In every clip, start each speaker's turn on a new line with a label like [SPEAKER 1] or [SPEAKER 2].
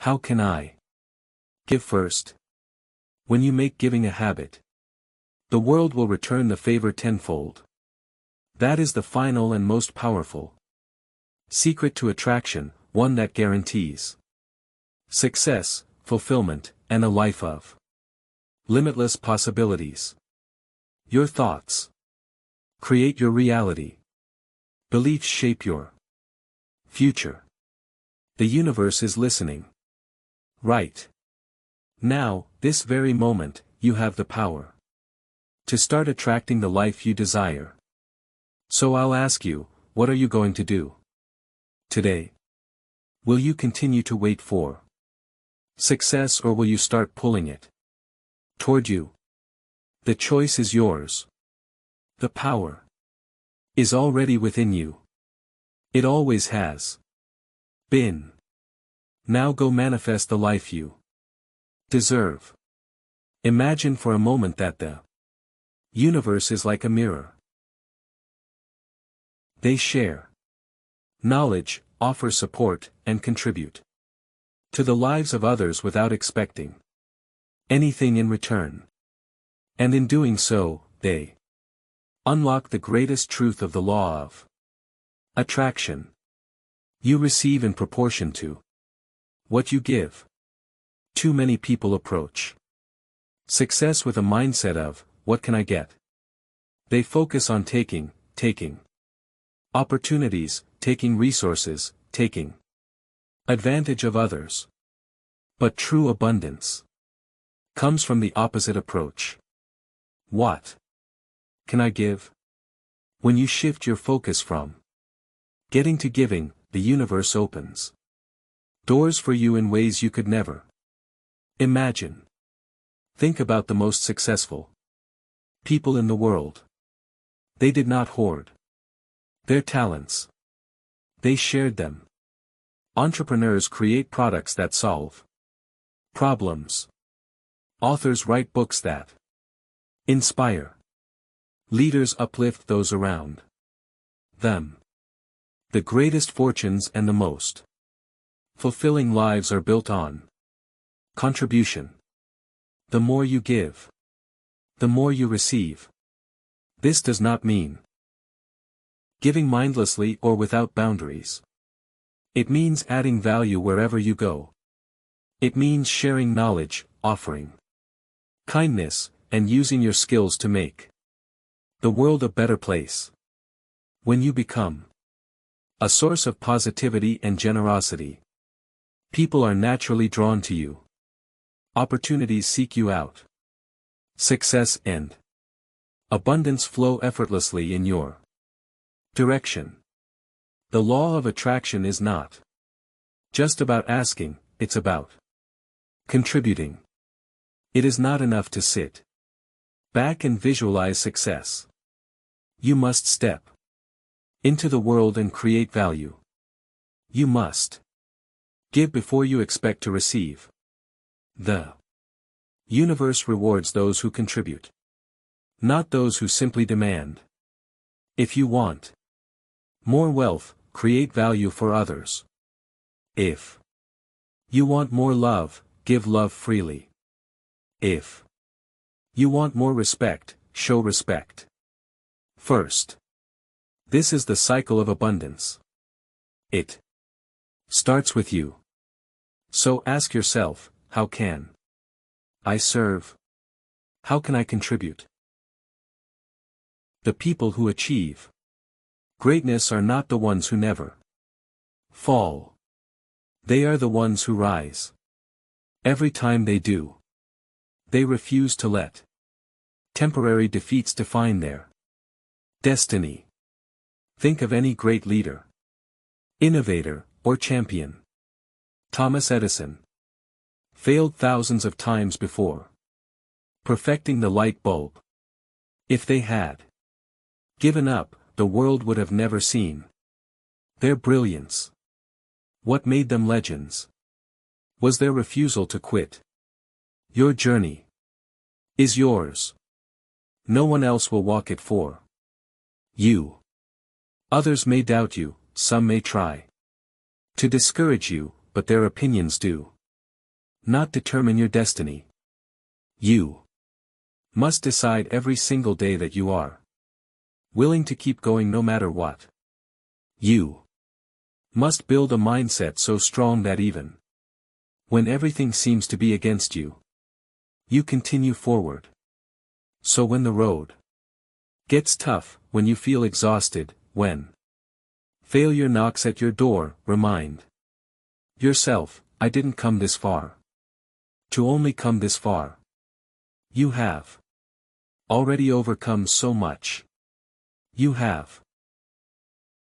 [SPEAKER 1] How can I give first? When you make giving a habit, the world will return the favor tenfold. That is the final and most powerful secret to attraction, one that guarantees success, fulfillment, and a life of limitless possibilities. Your thoughts create your reality. Beliefs shape your future. The universe is listening. Right now, this very moment, you have the power to start attracting the life you desire. So I'll ask you, what are you going to do today? Will you continue to wait for success, or will you start pulling it toward you? The choice is yours. The power is already within you. It always has been. Now go manifest the life you deserve. Imagine for a moment that the universe is like a mirror. They share knowledge, offer support, and contribute to the lives of others without expecting anything in return. And in doing so, they unlock the greatest truth of the law of attraction. You receive in proportion to what you give. Too many people approach success with a mindset of, what can I get? They focus on taking opportunities, taking resources, taking advantage of others. But true abundance comes from the opposite approach. What can I give? When you shift your focus from getting to giving, the universe opens doors for you in ways you could never imagine. Think about the most successful people in the world. They did not hoard their talents. They shared them. Entrepreneurs create products that solve problems. Authors write books that inspire. Leaders uplift those around them. The greatest fortunes and the most fulfilling lives are built on contribution. The more you give, the more you receive. This does not mean giving mindlessly or without boundaries. It means adding value wherever you go. It means sharing knowledge, offering kindness, and using your skills to make the world a better place. When you become a source of positivity and generosity, people are naturally drawn to you. Opportunities seek you out. Success and abundance flow effortlessly in your direction. The law of attraction is not just about asking, it's about contributing. It is not enough to sit back and visualize success. You must step into the world and create value. You must give before you expect to receive. The universe rewards those who contribute, not those who simply demand. If you want more wealth, create value for others. If you want more love, give love freely. If you want more respect, show respect first. This is the cycle of abundance. It starts with you. So ask yourself, how can I serve? How can I contribute? The people who achieve greatness are not the ones who never fall. They are the ones who rise. Every time they do, they refuse to let temporary defeats define their destiny. Think of any great leader, innovator, or champion. Thomas Edison failed thousands of times before perfecting the light bulb. If they had given up, the world would have never seen their brilliance. What made them legends was their refusal to quit. Your journey is yours. No one else will walk it for you. Others may doubt you, some may try to discourage you, but their opinions do not determine your destiny. You must decide every single day that you are willing to keep going no matter what. You must build a mindset so strong that even when everything seems to be against you, you continue forward. So when the road gets tough, when you feel exhausted, when failure knocks at your door, remind yourself, I didn't come this far to only come this far. You have already overcome so much. You have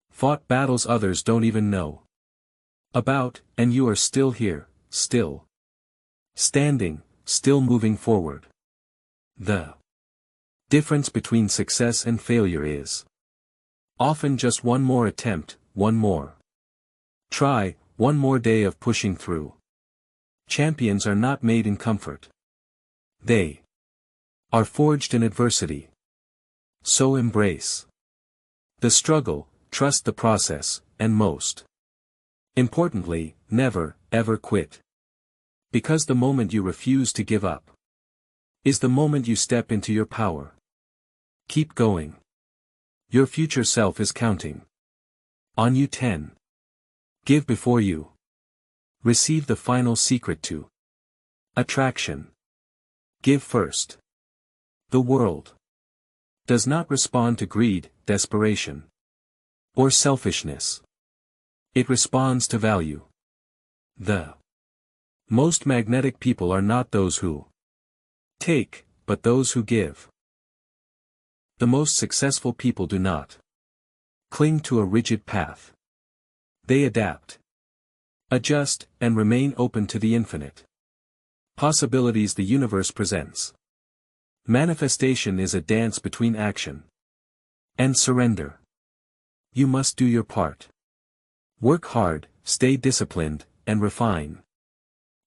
[SPEAKER 1] fought battles others don't even know about, and you are still here, still standing, still moving forward. The difference between success and failure is often just one more attempt, one more try, one more day of pushing through. Champions are not made in comfort. They are forged in adversity. So embrace the struggle, trust the process, and most importantly, never, ever quit. Because the moment you refuse to give up is the moment you step into your power. Keep going. Your future self is counting on you. 10. Give before you receive. The final secret to attraction. Give first. The world does not respond to greed, desperation, or selfishness. It responds to value. The most magnetic people are not those who take, but those who give. The most successful people do not cling to a rigid path. They adapt, adjust, and remain open to the infinite possibilities the universe presents. Manifestation is a dance between action and surrender. You must do your part. Work hard, stay disciplined, and refine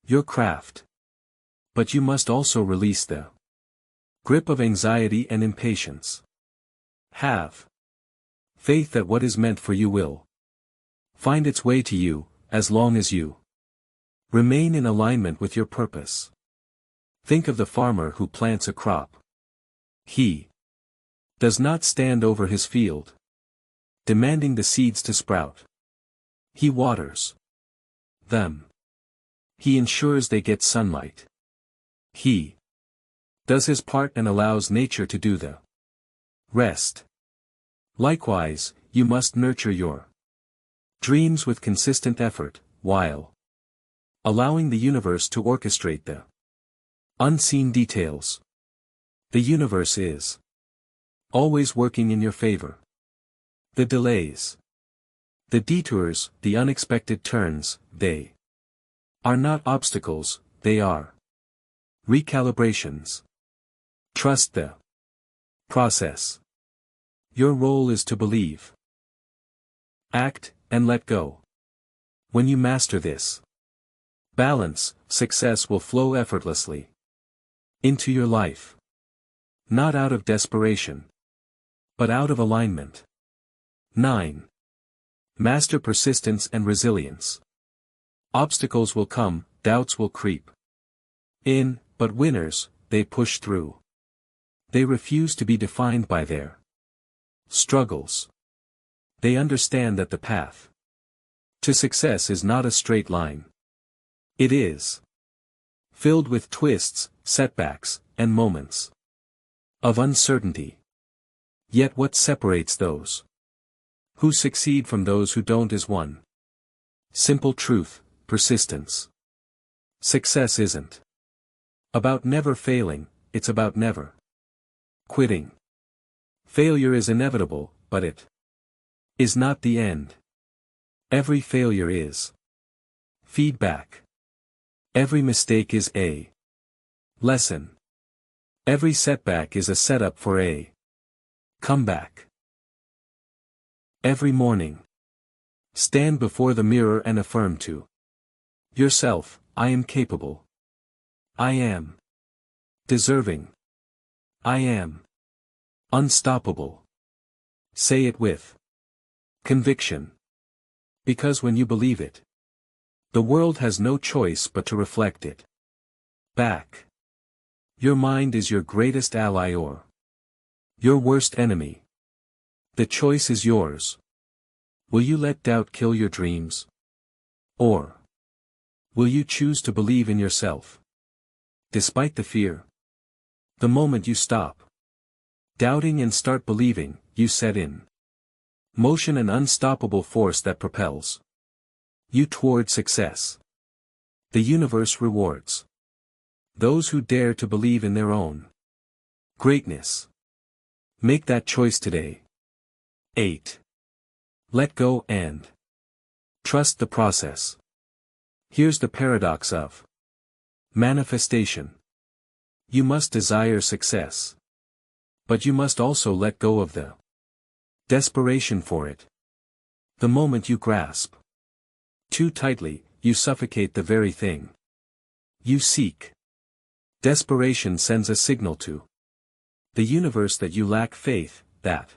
[SPEAKER 1] your craft. But you must also release the grip of anxiety and impatience. Have faith that what is meant for you will find its way to you, as long as you remain in alignment with your purpose. Think of the farmer who plants a crop. He does not stand over his field, demanding the seeds to sprout. He waters them. He ensures they get sunlight. He does his part and allows nature to do the rest. Likewise, you must nurture your dreams with consistent effort, while allowing the universe to orchestrate the unseen details. The universe is always working in your favor. The delays, the detours, the unexpected turns, they are not obstacles, they are recalibrations. Trust the process. Your role is to believe, act, and let go. When you master this balance, success will flow effortlessly into your life. Not out of desperation, but out of alignment. 9. Master persistence and resilience. Obstacles will come, doubts will creep in, but winners, they push through. They refuse to be defined by their struggles. They understand that the path to success is not a straight line. It is filled with twists, setbacks, and moments of uncertainty. Yet what separates those who succeed from those who don't is one simple truth: persistence. Success isn't about never failing, it's about never quitting. Failure is inevitable, but it is not the end. Every failure is feedback. Every mistake is a lesson. Every setback is a setup for a comeback. Every morning, stand before the mirror and affirm to yourself, I am capable. I am deserving. I am unstoppable. Say it with conviction. Because when you believe it, the world has no choice but to reflect it. Back. Your mind is your greatest ally or your worst enemy. The choice is yours. Will you let doubt kill your dreams? Or will you choose to believe in yourself? Despite the fear. The moment you stop doubting and start believing, you set in motion an unstoppable force that propels you toward success. The universe rewards those who dare to believe in their own greatness. Make that choice today. 8. Let go and trust the process. Here's the paradox of manifestation. You must desire success. But you must also let go of the desperation for it. The moment you grasp too tightly, you suffocate the very thing you seek. Desperation sends a signal to the universe that you lack faith, that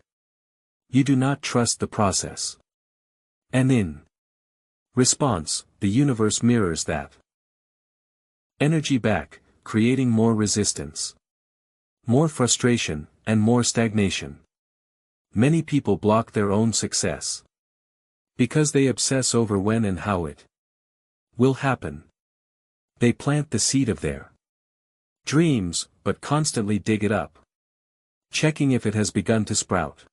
[SPEAKER 1] you do not trust the process. And in response, the universe mirrors that energy back, creating more resistance, more frustration, and more stagnation. Many people block their own success because they obsess over when and how it will happen. They plant the seed of their dreams, but constantly dig it up, checking if it has begun to sprout.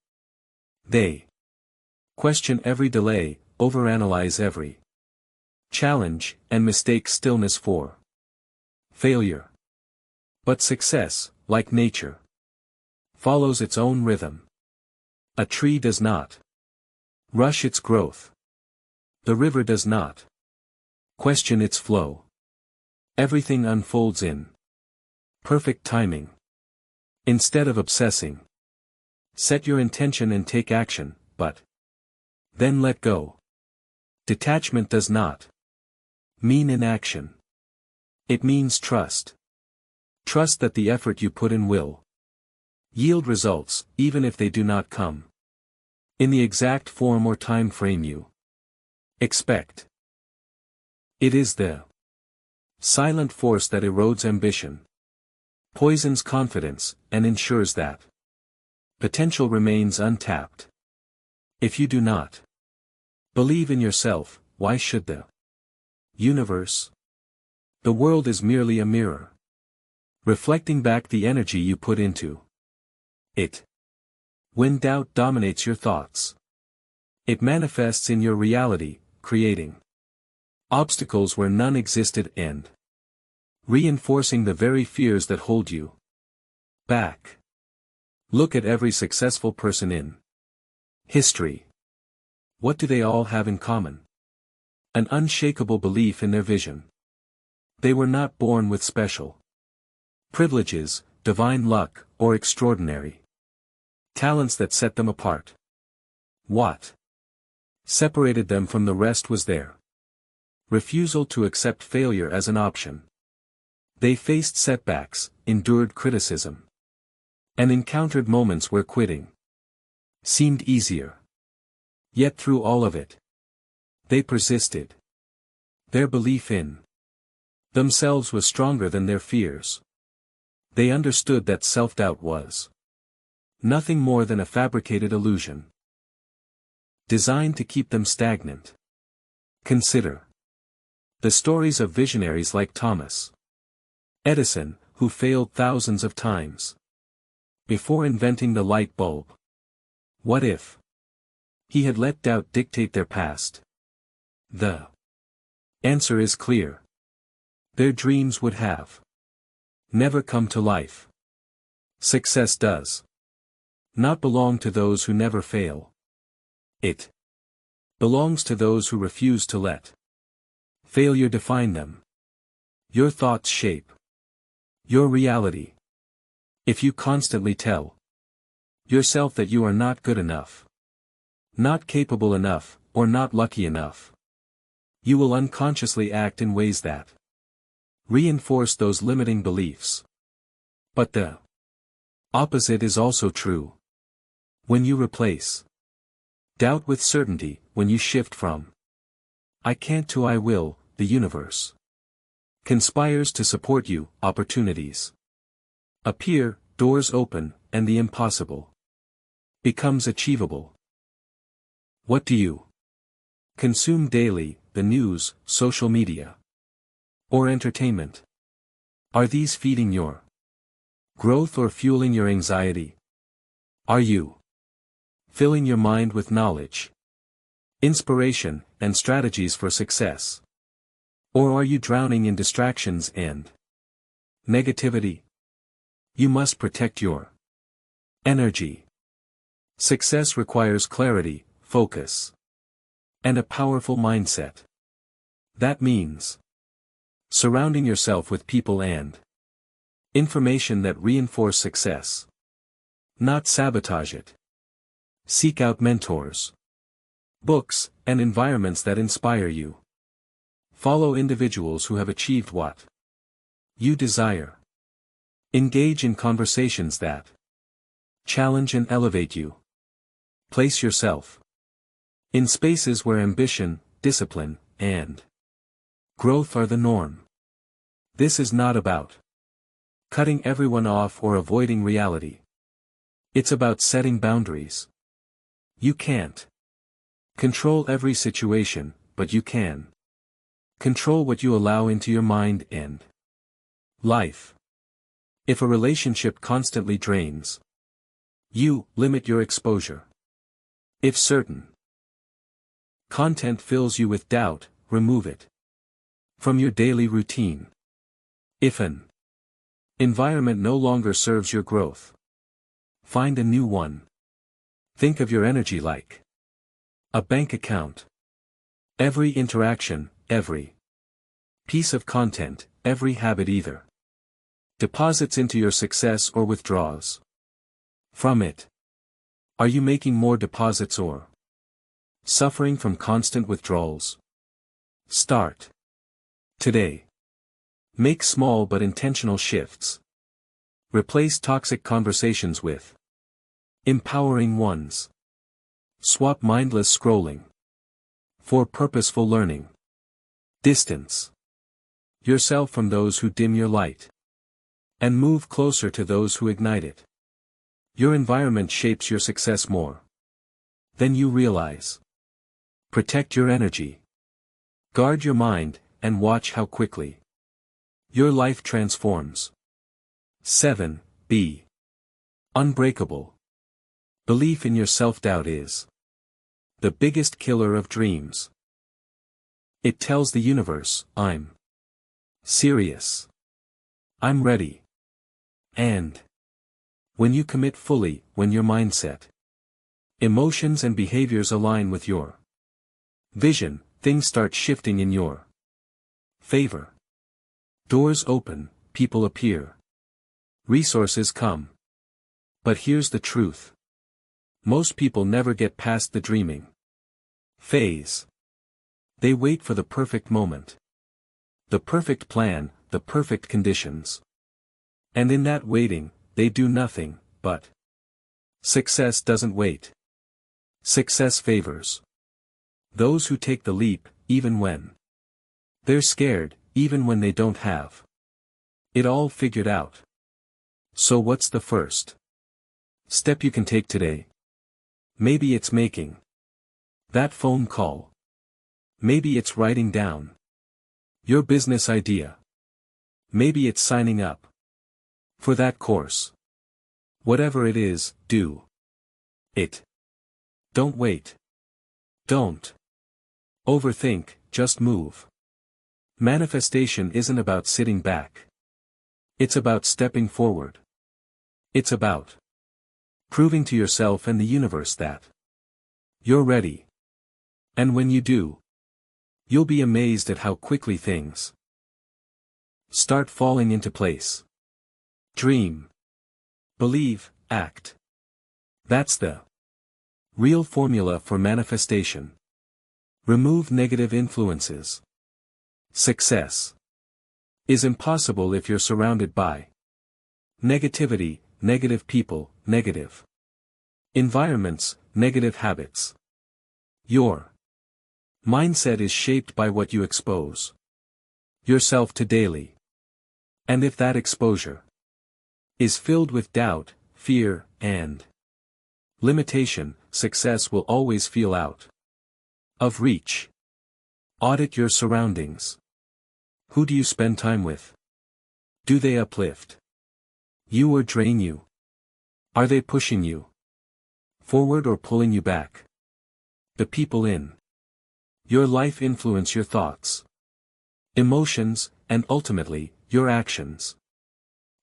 [SPEAKER 1] They question every delay, overanalyze every challenge, and mistake stillness for failure. But success, like nature, follows its own rhythm. A tree does not rush its growth. The river does not question its flow. Everything unfolds in perfect timing. Instead of obsessing, set your intention and take action, but then let go. Detachment does not mean inaction. It means trust. Trust that the effort you put in will yield results, even if they do not come in the exact form or time frame you expect. It is the silent force that erodes ambition, poisons confidence, and ensures that potential remains untapped. If you do not believe in yourself, why should the universe? The world is merely a mirror, reflecting back the energy you put into it. When doubt dominates your thoughts, it manifests in your reality, creating obstacles where none existed and reinforcing the very fears that hold you back. Look at every successful person in history. What do they all have in common? An unshakable belief in their vision. They were not born with special privileges, divine luck, or extraordinary talents that set them apart. What separated them from the rest was their refusal to accept failure as an option. They faced setbacks, endured criticism, and encountered moments where quitting seemed easier. Yet through all of it, they persisted. Their belief in themselves was stronger than their fears. They understood that self-doubt was nothing more than a fabricated illusion, designed to keep them stagnant. Consider the stories of visionaries like Thomas Edison, who failed thousands of times before inventing the light bulb. What if he had let doubt dictate their past? The answer is clear. Their dreams would have never come to life. Success does not belong to those who never fail. It belongs to those who refuse to let failure define them. Your thoughts shape your reality. If you constantly tell yourself that you are not good enough, not capable enough, or not lucky enough, you will unconsciously act in ways that reinforce those limiting beliefs. But the opposite is also true. When you replace doubt with certainty, when you shift from I can't to I will, the universe Conspires to support you, opportunities appear, doors open, and the impossible becomes achievable. What do you consume daily, the news, social media, or entertainment? Are these feeding your growth or fueling your anxiety? Are you filling your mind with knowledge, inspiration, and strategies for success? Or are you drowning in distractions and negativity? You must protect your energy. Success requires clarity, focus, and a powerful mindset. That means surrounding yourself with people and information that reinforce success, not sabotage it. Seek out mentors, books, and environments that inspire you. Follow individuals who have achieved what you desire. Engage in conversations that challenge and elevate you. Place yourself in spaces where ambition, discipline, and growth are the norm. This is not about cutting everyone off or avoiding reality. It's about setting boundaries. You can't control every situation, but you can control what you allow into your mind and life. If a relationship constantly drains you, limit your exposure. If certain content fills you with doubt, remove it from your daily routine. If an environment no longer serves your growth, find a new one. Think of your energy like a bank account. Every interaction, every piece of content, every habit either deposits into your success or withdraws from it. Are you making more deposits or suffering from constant withdrawals? Start today. Make small but intentional shifts. Replace toxic conversations with empowering ones. Swap mindless scrolling for purposeful learning. Distance yourself from those who dim your light, and move closer to those who ignite it. Your environment shapes your success more than you realize. Protect your energy. Guard your mind, and watch how quickly your life transforms. 7. Be unbreakable. Belief in your self-doubt is the biggest killer of dreams. It tells the universe, I'm serious. I'm ready. And when you commit fully, when your mindset, emotions and behaviors align with your vision, things start shifting in your favor. Doors open, people appear, resources come. But here's the truth. Most people never get past the dreaming phase. They wait for the perfect moment, the perfect plan, the perfect conditions. And in that waiting, they do nothing, but success doesn't wait. Success favors those who take the leap, even when they're scared, even when they don't have it all figured out. So what's the first step you can take today? Maybe it's making that phone call. Maybe it's writing down your business idea. Maybe it's signing up for that course. Whatever it is, do it. Don't wait. Don't overthink, just move. Manifestation isn't about sitting back. It's about stepping forward. It's about proving to yourself and the universe that you're ready. And when you do, you'll be amazed at how quickly things start falling into place. Dream. Believe, act. That's the real formula for manifestation. Remove negative influences. Success is impossible if you're surrounded by negativity, negative people, negative environments, negative habits. Your mindset is shaped by what you expose. yourself to daily. And if that exposure is filled with doubt, fear, and limitation, success will always feel out of reach. Audit your surroundings. Who do you spend time with? Do they uplift you or drain you? Are they pushing you forward or pulling you back? The people in your life influence your thoughts, emotions, and ultimately, your actions.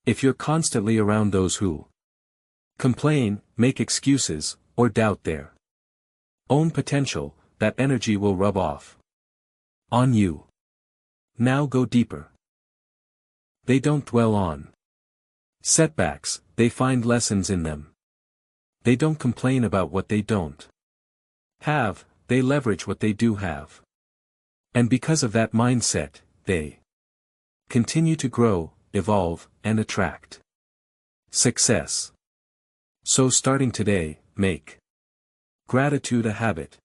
[SPEAKER 1] If you're constantly around those who complain, make excuses, or doubt their own potential, that energy will rub off on you. Now go deeper. They don't dwell on setbacks, they find lessons in them. They don't complain about what they don't have, they leverage what they do have. And because of that mindset, they continue to grow, evolve, and attract success. So starting today, make gratitude a habit.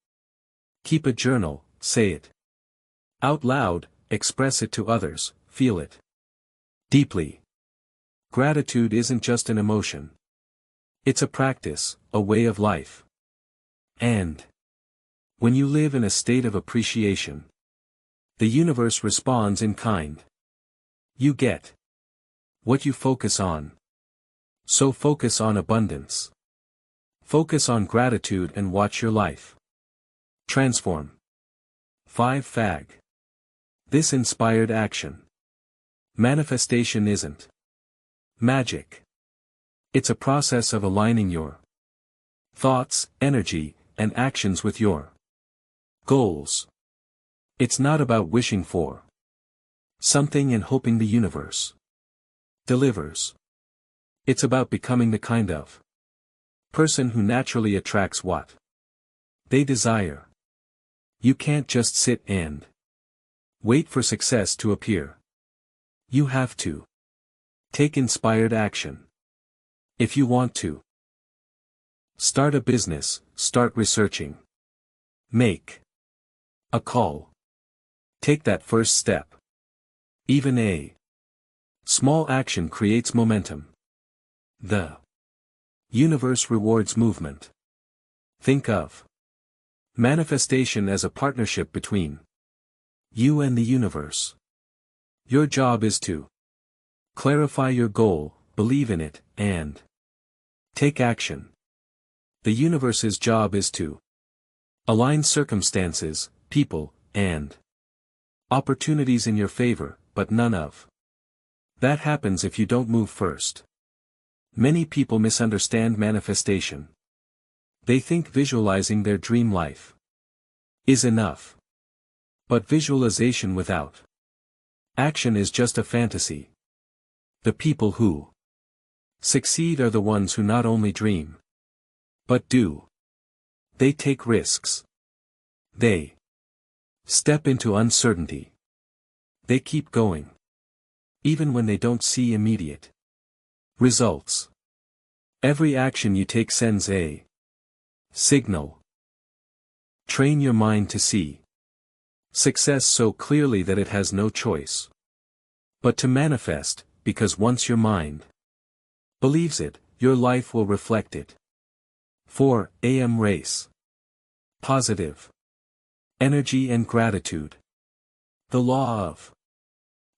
[SPEAKER 1] Keep a journal, say it out loud, express it to others, feel it deeply. Gratitude isn't just an emotion. It's a practice, a way of life. And when you live in a state of appreciation, the universe responds in kind. You get what you focus on. So focus on abundance. Focus on gratitude and watch your life transform. 5 Fag. This inspired action. Manifestation isn't magic. It's a process of aligning your thoughts, energy, and actions with your goals. It's not about wishing for something and hoping the universe delivers. It's about becoming the kind of person who naturally attracts what they desire. You can't just sit and wait for success to appear. You have to take inspired action. If you want to start a business, start researching. Make a call. Take that first step. Even a small action creates momentum. The universe rewards movement. Think of manifestation as a partnership between you and the universe. Your job is to clarify your goal, believe in it, and take action. The universe's job is to align circumstances, people, and opportunities in your favor, but none of that happens if you don't move first. Many people misunderstand manifestation. They think visualizing their dream life is enough. But visualization without action is just a fantasy. The people who succeed are the ones who not only dream, but do. They take risks. They step into uncertainty. They keep going. Even when they don't see immediate results. Every action you take sends a signal. Train your mind to see success so clearly that it has no choice but to manifest, because once your mind believes it, your life will reflect it. 4 AM Race. Positive energy and gratitude. The law of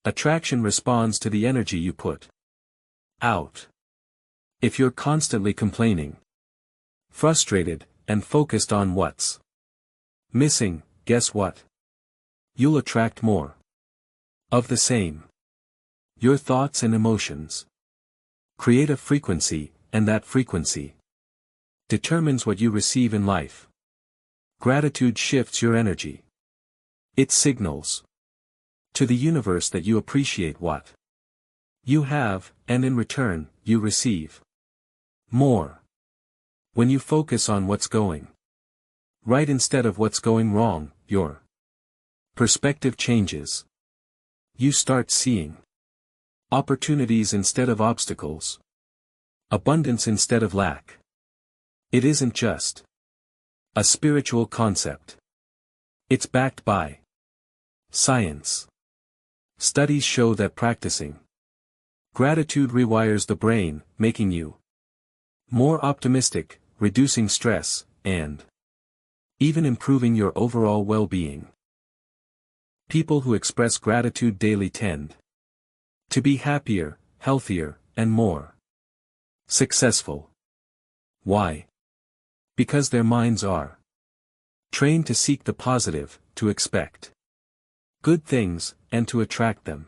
[SPEAKER 1] attraction responds to the energy you put out. If you're constantly complaining, frustrated, and focused on what's missing, guess what? You'll attract more of the same. Your thoughts and emotions create a frequency, and that frequency determines what you receive in life. Gratitude shifts your energy. It signals to the universe that you appreciate what you have, and in return, you receive more. When you focus on what's going right instead of what's going wrong, your perspective changes. You start seeing opportunities instead of obstacles. Abundance instead of lack. It isn't just a spiritual concept. It's backed by science. Studies show that practicing gratitude rewires the brain, making you more optimistic, reducing stress, and even improving your overall well-being. People who express gratitude daily tend to be happier, healthier, and more successful. Why? Because their minds are trained to seek the positive, to expect good things, and to attract them.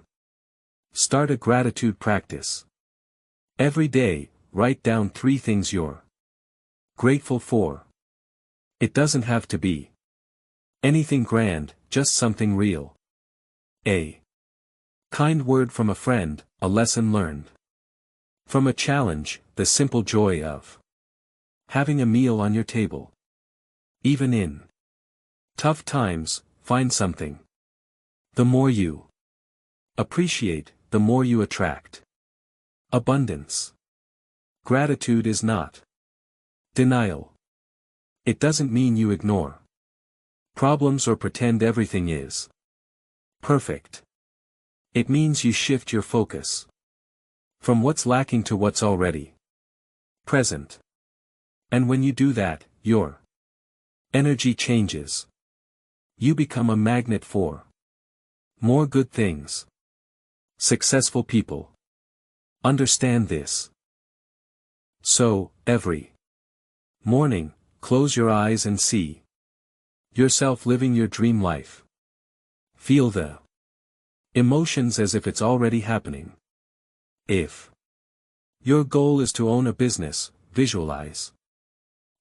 [SPEAKER 1] Start a gratitude practice. Every day, write down 3 things you're grateful for. It doesn't have to be anything grand, just something real. A kind word from a friend, a lesson learned from a challenge, the simple joy of having a meal on your table. Even in tough times, find something. The more you appreciate, the more you attract abundance. Gratitude is not denial. It doesn't mean you ignore problems or pretend everything is perfect. It means you shift your focus from what's lacking to what's already present. And when you do that, your energy changes. You become a magnet for more good things. Successful people understand this. So, every morning, close your eyes and see yourself living your dream life. Feel the emotions as if it's already happening. If your goal is to own a business, visualize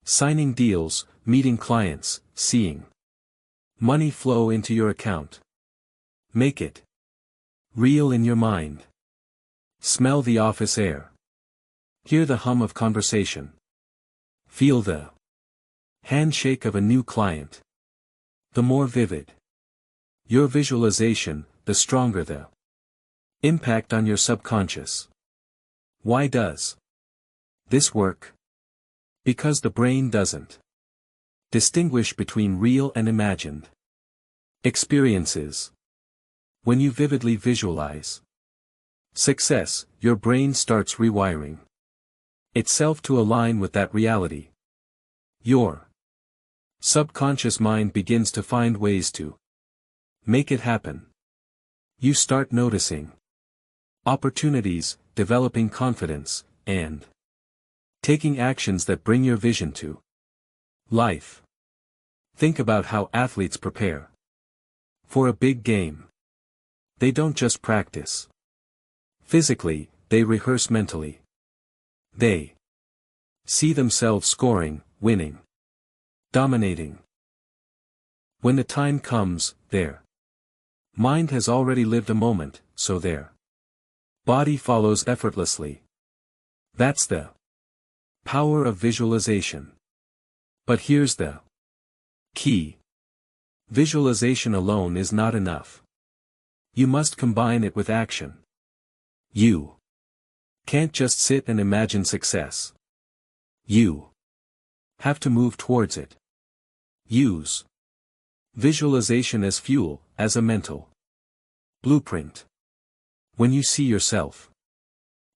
[SPEAKER 1] signing deals, meeting clients, seeing money flow into your account. Make it real in your mind. Smell the office air. Hear the hum of conversation. Feel the handshake of a new client. The more vivid your visualization, the stronger the impact on your subconscious. Why does this work? Because the brain doesn't distinguish between real and imagined experiences. When you vividly visualize success, your brain starts rewiring itself to align with that reality. Your subconscious mind begins to find ways to make it happen. You start noticing opportunities, developing confidence, and taking actions that bring your vision to life. Think about how athletes prepare for a big game. They don't just practice physically, they rehearse mentally. They see themselves scoring, winning, dominating. When the time comes, their mind has already lived a moment, so their body follows effortlessly. That's the power of visualization. But here's the key. Visualization alone is not enough. You must combine it with action. You can't just sit and imagine success. You have to move towards it. Use visualization as fuel, as a mental blueprint. When you see yourself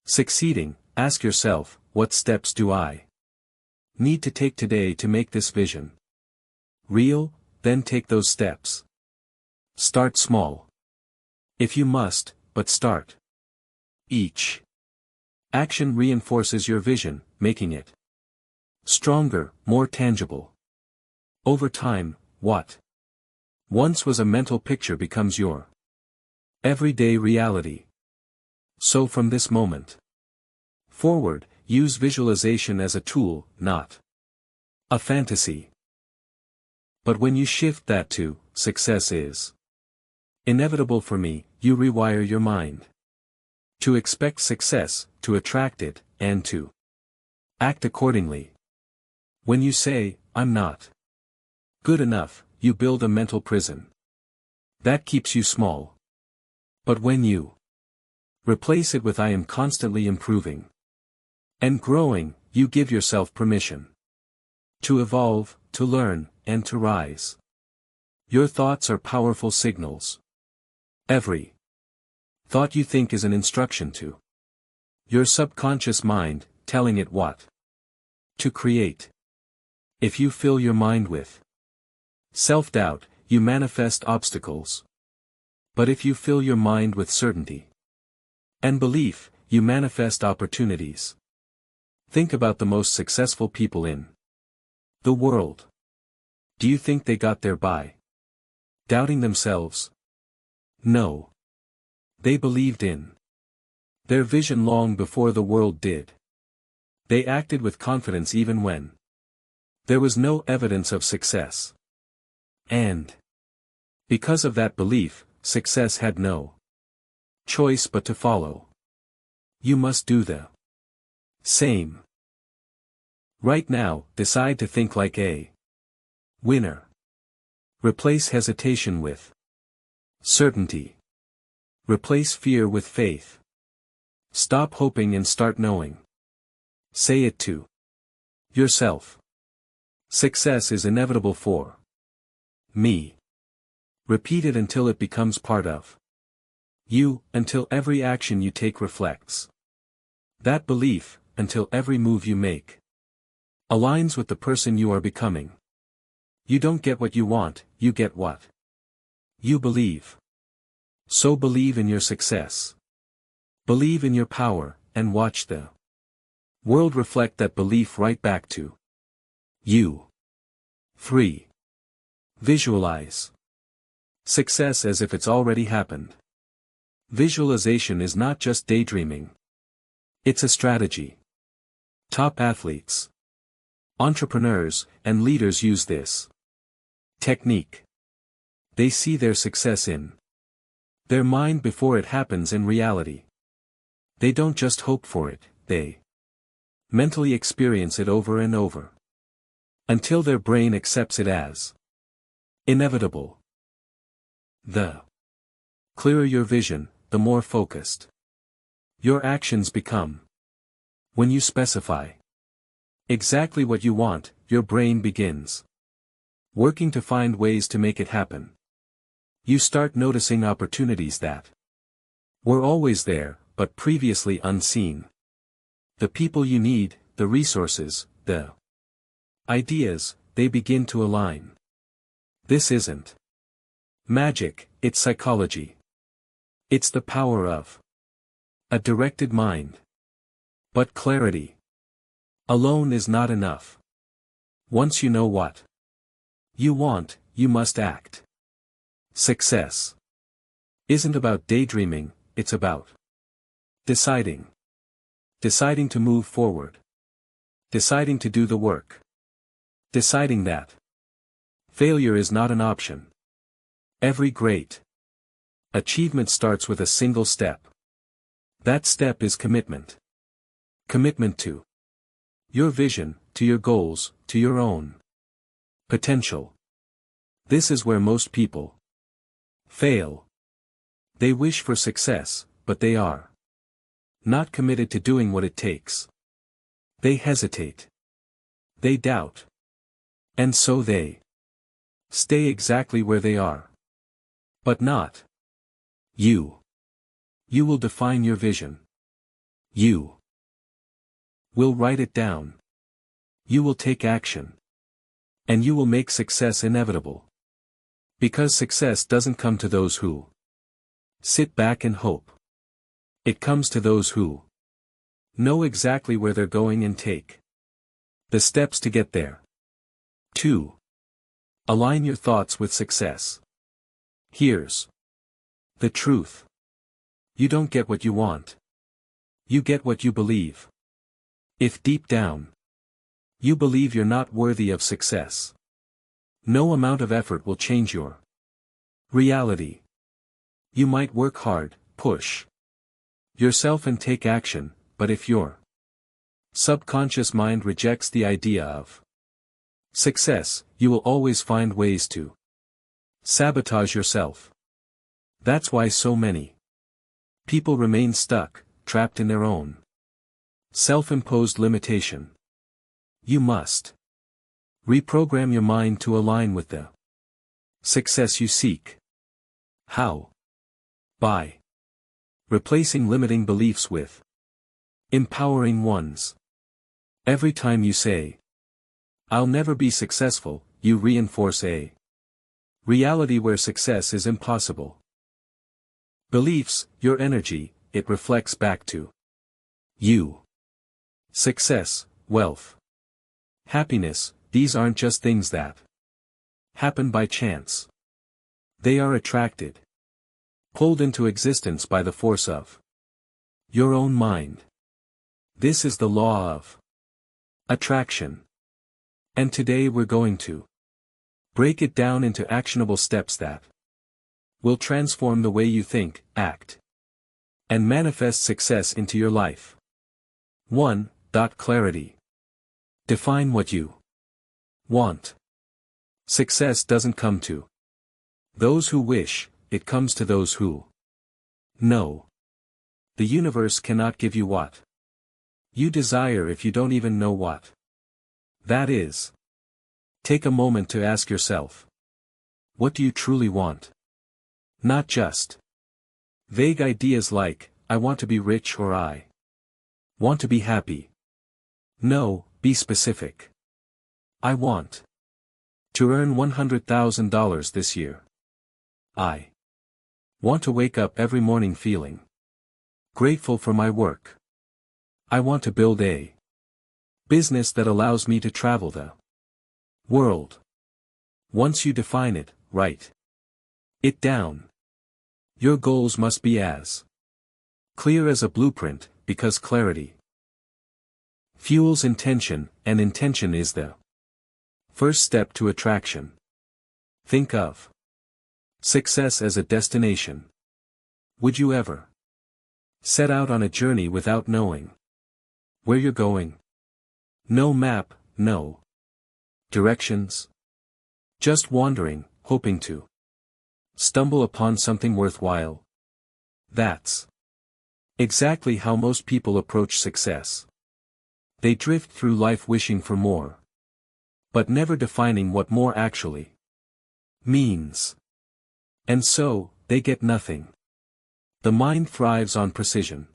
[SPEAKER 1] succeeding, ask yourself, what steps do I need to take today to make this vision real? Then take those steps. Start small, if you must, but start. Each action reinforces your vision, making it stronger, more tangible. Over time, what once was a mental picture becomes your everyday reality. So from this moment forward, use visualization as a tool, not a fantasy. But when you shift that to, success is inevitable for me, you rewire your mind to expect success, to attract it, and to act accordingly. When you say, I'm not good enough, you build a mental prison that keeps you small. But when you replace it with I am constantly improving and growing, you give yourself permission to evolve, to learn, and to rise. Your thoughts are powerful signals. Every Thought you think is an instruction to your subconscious mind, telling it what to create. If you fill your mind with self-doubt, you manifest obstacles. But if you fill your mind with certainty and belief, you manifest opportunities. Think about the most successful people in the world. Do you think they got there by doubting themselves? No. They believed in their vision long before the world did. They acted with confidence even when there was no evidence of success. And because of that belief, success had no choice but to follow. You must do the same. Right now, decide to think like a winner. Replace hesitation with certainty. Replace fear with faith. Stop hoping and start knowing. Say it to yourself. Success is inevitable for me. Repeat it until it becomes part of you, until every action you take reflects that belief, until every move you make aligns with the person you are becoming. You don't get what you want, you get what you believe. So believe in your success. Believe in your power, and watch the world reflect that belief right back to you. 3. Visualize success as if it's already happened. Visualization is not just daydreaming. It's a strategy. Top athletes, entrepreneurs, and leaders use this technique. They see their success in their mind before it happens in reality. They don't just hope for it, they mentally experience it over and over, until their brain accepts it as inevitable. The clearer your vision, the more focused your actions become. When you specify exactly what you want, your brain begins working to find ways to make it happen. You start noticing opportunities that were always there, but previously unseen. The people you need, the resources, the ideas, they begin to align. This isn't magic, it's psychology. It's the power of a directed mind. But clarity alone is not enough. Once you know what you want, you must act. Success isn't about daydreaming, it's about deciding. Deciding to move forward. Deciding to do the work. Deciding that failure is not an option. Every great achievement starts with a single step. That step is commitment. Commitment to your vision, to your goals, to your own potential. This is where most people fail. They wish for success, but they are not committed to doing what it takes. They hesitate. They doubt. And so they stay exactly where they are. But not you. You will define your vision. You will write it down. You will take action. And you will make success inevitable. Because success doesn't come to those who sit back and hope. It comes to those who know exactly where they're going and take the steps to get there. 2. Align your thoughts with success. Here's the truth. You don't get what you want. You get what you believe. If deep down you believe you're not worthy of success, no amount of effort will change your reality. You might work hard, push yourself and take action, but if your subconscious mind rejects the idea of success, you will always find ways to sabotage yourself. That's why so many people remain stuck, trapped in their own self-imposed limitation. You must reprogram your mind to align with the success you seek. How? By Replacing limiting beliefs with empowering ones. Every time you say, "I'll never be successful," you reinforce a reality where success is impossible. Beliefs, your energy, it reflects back to you. Success, wealth, happiness, these aren't just things that happen by chance. They are attracted, pulled into existence by the force of your own mind. This is the law of attraction. And today we're going to break it down into actionable steps that will transform the way you think, act, and manifest success into your life. 1. Clarity. Define what you want. Success doesn't come to those who wish, it comes to those who know. The universe cannot give you what you desire if you don't even know what that is. Take a moment to ask yourself, what do you truly want? Not just vague ideas like, I want to be rich or I want to be happy. No, be specific. I want to earn $100,000 this year. I want to wake up every morning feeling grateful for my work. I want to build a business that allows me to travel the world. Once you define it, write it down. Your goals must be as clear as a blueprint, because clarity fuels intention, and intention is the first step to attraction. Think of success as a destination. Would you ever set out on a journey without knowing where you're going? No map, no directions. Just wandering, hoping to stumble upon something worthwhile. That's exactly how most people approach success. They drift through life wishing for more, but never defining what more actually means. And so, they get nothing. The mind thrives on precision.